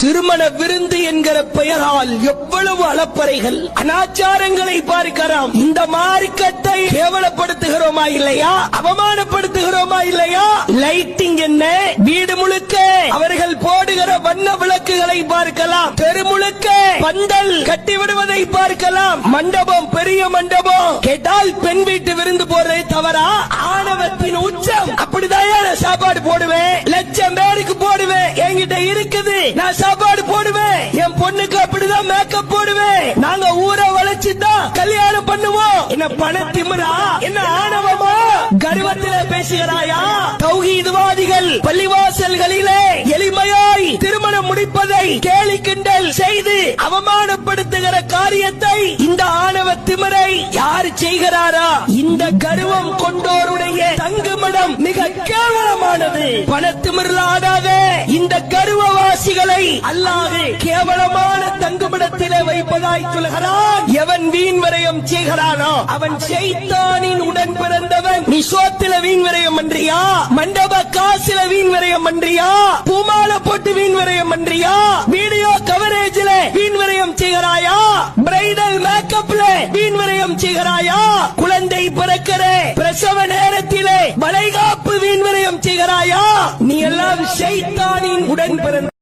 திருமண விருந்து என்கிற பெயரால் எவ்வளவு அலப்பறைகள் அனாச்சாரங்களை பார்க்கிறோம். இந்த மார்க்கத்தை கேவலப்படுத்துகிறோமா இல்லையா? அவமானப்படுத்துகிறோமா இல்லையா? லைட்டிங் என்ன? வீடு முழுக்க அவர்கள் போடுகிற வண்ண விளக்குகளை பார்க்கலாம். தெரு முழுக்க பந்தல் கட்டிவிடுவதை பார்க்கலாம். மண்டபம், பெரிய மண்டபம். கேட்டால் பெண் வீட்டு விருந்து போடுறதை தவறா? ஆணவத்தின் உச்சம். அப்படிதான் நான் சாப்பாடு போடுவேன், லட்சம் பேருக்கு போடுவேன், என்கிட்ட இருக்குது, நான் சாப்பாடு போடுவேன். என் பொண்ணுக்கு அப்படிதான் மேக்கப் போடுவேன். நாங்க ஊரை வளைச்சுதான் கல்யாணம் பண்ணுவோம். என்ன பண திமிரா? என்ன ஆணவமா? கர்வத்திலே பேசுகிறாயா? தௌஹீத்வாதிகள் பள்ளிவாசல்களிலே எளிமையாய் திருமணம் முடிப்பதை கேலி கிண்டல் செய்து அவமானப்படுத்துகிற காரியத்தை இந்த ஆணவ திமிரை யார் செய்கிறாரா? இந்த கர்வம் கொண்டோருடைய தங்குமிடம் மிக கேவலமானது. பணத்திமிரில் ஆடாத இந்த கர்வவாசிகளை அல்லாஹ் கேவலமான தங்குமிடத்திலே வைப்பதாய் சொல்கிறான். எவன் வீண் விரயம் செய்கிறானோ அவன் ஷைத்தானின் உடன் பிறந்தவன். நீ சோத்தில வீண் விரயம் பண்றியா? மண்டப காசுல வீண் விரயம் பண்றியா? பூமால போட்டு வீண் விரயம் பண்றியா? வீடியோ கவரேஜ்ல வீண் விரயம் செய்கிறாயா? பிரைடல் மேக்கப்ல வீண் விரயம் செய்கிறாயா? குழந்தை பிறக்கிற பிரசவ நேரத்திலே வளைகாப்பு வீண் விரயம் செய்கிறாயா? நீ எல்லாம் ஷைத்தானின் உடன் பிறந்த